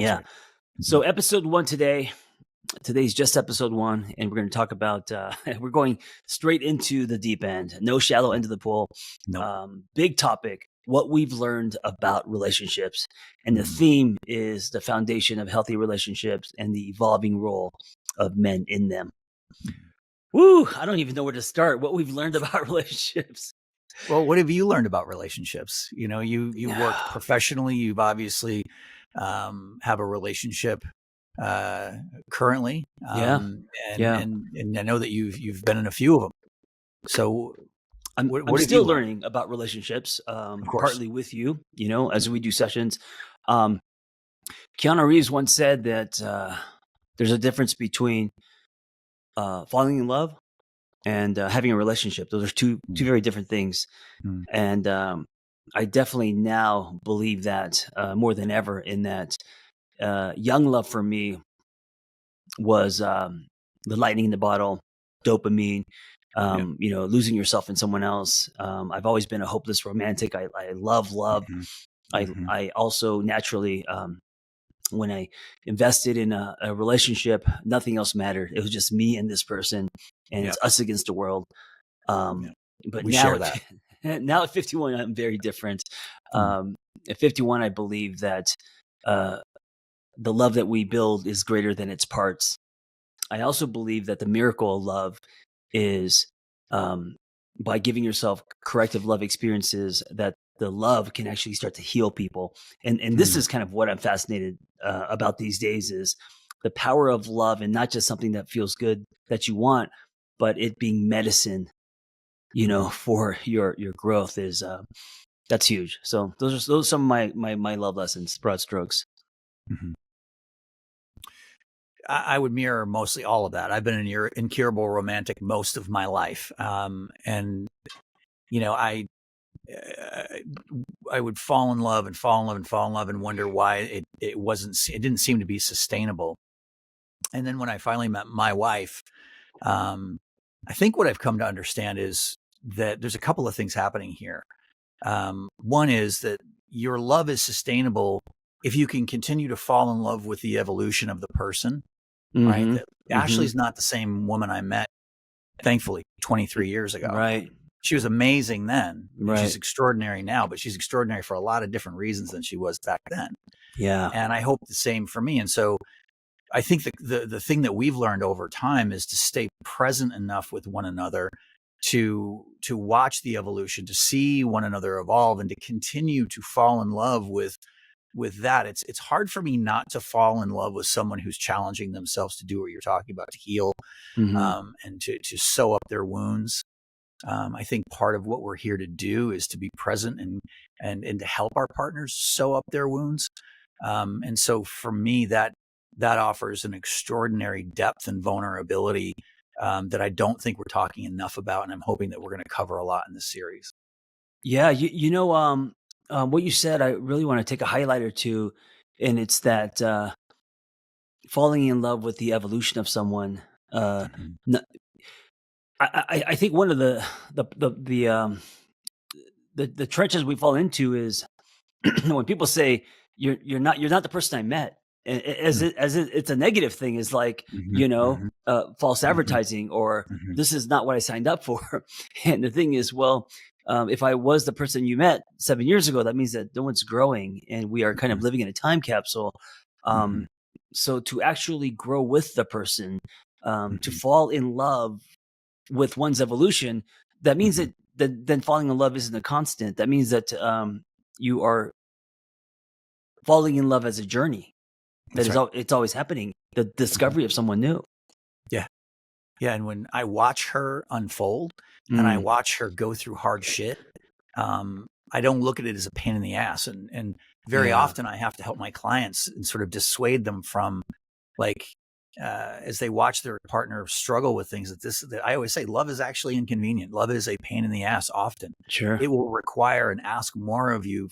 That's Yeah. right. So episode 1 today. Today's just episode 1, and we're going to talk about. We're going straight into the deep end. No shallow end of the pool. Nope. Big topic. What we've learned about relationships, and the Mm. theme is the foundation of healthy relationships and the evolving role of men in them. Woo! I don't even know where to start. What we've learned about relationships. Well, what have you learned about relationships? You know, you worked professionally. You've obviously have a relationship currently, Yeah. and I know that you've been in a few of them. So, I'm what have still you learned? learning about relationships, Of course. partly with you, as we do sessions. Um, Keanu Reeves once said that there's a difference between falling in love and having a relationship. Those are two very different things. Mm. And I definitely now believe that more than ever, in that young love for me was the lightning in the bottle, dopamine, losing yourself in someone else. I've always been a hopeless romantic. I love love. Mhm. Mhm. I also naturally, when I invested in a relationship, nothing else mattered. It was just me and this person, and it's us against the world. Yeah. But We now, share that. now at 51, I'm very different. Mm. At 51, I believe that the love that we build is greater than its parts. I also believe that the miracle of love is by giving yourself corrective love experiences, that the love can actually start to heal people. And this Mm. is kind of what I'm fascinated about these days, is the power of love, and not just something that feels good that you want, but it being medicine, for your growth is that's huge. So those are some of my love lessons, broad strokes. Mhm. I would mirror mostly all of that. I've been an incurable romantic most of my life, and I would fall in love and fall in love and fall in love and wonder why it didn't seem to be sustainable. And then when I finally met my wife, I think what I've come to understand is that there's a couple of things happening here. One is that your love is sustainable if you can continue to fall in love with the evolution of the person, right? Mm-hmm. That Ashley's not the same woman I met, thankfully, 23 years ago. Right. She was amazing then, and Right. she's extraordinary now, but she's extraordinary for a lot of different reasons than she was back then. Yeah. And I hope the same for me. And so I think the thing that we've learned over time is to stay present enough with one another to watch the evolution, to see one another evolve, and to continue to fall in love with that. It's hard for me not to fall in love with someone who's challenging themselves to do what you're talking about, to heal, Mm-hmm. and to sew up their wounds. I think part of what we're here to do is to be present and to help our partners sew up their wounds. And so for me, that offers an extraordinary depth and vulnerability that I don't think we're talking enough about, and I'm hoping that we're going to cover a lot in this series. Yeah, what you said, I really want to take a highlight or two, and it's that falling in love with the evolution of someone. Mhm. n- I think one of the trenches we fall into is when people say you're not the person I met, it's a negative thing, is like, Mhm. Mhm. false Mhm. advertising, or Mhm. this is not what I signed up for. And the thing is, well, if I was the person you met 7 years ago, that means that no one's growing, and we are kind of Mhm. living in a time capsule. Mhm. Um, so to actually grow with the person, to Mhm. fall in love with one's evolution, that means Mhm. that then falling in love isn't a constant. That means that you are falling in love as a journey. That's right. It's always happening. The Mhm. discovery of someone new. Yeah. Yeah. And when I watch her unfold and I Mm, watch her go through hard shit, I don't look at it as a pain in the ass. And very yeah. often I have to help my clients and sort of dissuade them from, like, as they watch their partner struggle with things, that I always say, love is actually inconvenient. Love is a pain in the ass often. Sure. It will require and ask more of you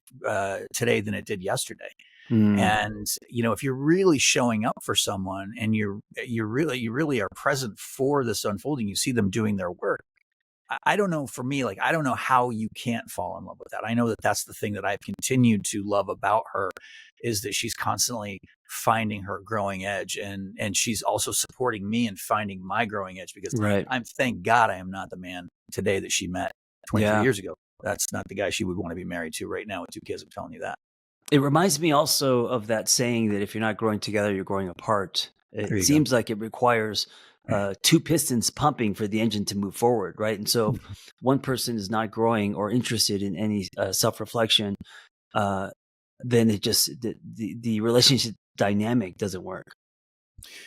today than it did yesterday. Mm, And if you're really showing up for someone, and you really are present for this unfolding, you see them doing their work. I don't know, for me, like, I don't know how you can't fall in love with that. I know that that's the thing that I've continued to love about her, is that she's constantly finding her growing edge, and she's also supporting me in finding my growing edge, because Right. thank God I am not the man today that she met 23 Yeah. years ago. That's not the guy she would want to be married to right now with 2 kids. I'm telling you that. It reminds me also of that saying that if you're not growing together, you're growing apart. There It you go. seems like it requires two pistons pumping for the engine to move forward, right? And so, if one person is not growing or interested in any self reflection, uh, then it just the relationship dynamic doesn't work.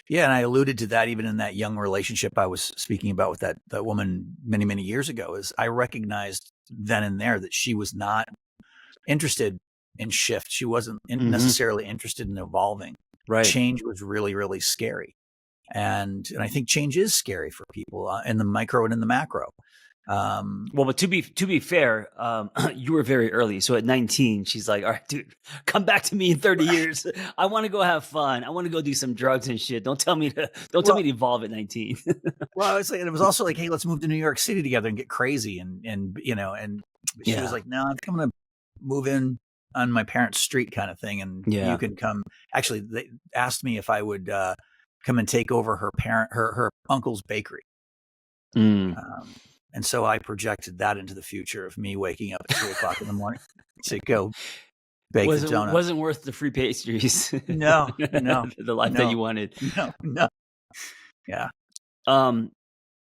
Yeah, and I alluded to that even in that young relationship I was speaking about with that woman many, many years ago. Is I recognized then and there that she was not interested in shift. She wasn't Hmm. necessarily interested in evolving. Right. Change was really, really scary, and I think change is scary for people in the micro and in the macro. Um, Well, but to be fair, you were very early. So at 19, she's like, "All right, dude, come back to me in 30 years. I want to go have fun. I want to go do some drugs and shit. Don't tell me well, to evolve at 19." well, it's like, and it was also like, hey, let's move to New York City together and get crazy, and she was Yeah. like, no, I think I'm gonna move in on my parents' street kind of thing, and you Yeah. can come. Actually, they asked me if I would come and take over her uncle's bakery. Mm. Um, and so I projected that into the future of me waking up at 3 o'clock in the morning to go bake the donuts. Wasn't worth the free pastries. No, no, The life that no, you wanted. no, no. Yeah. Um,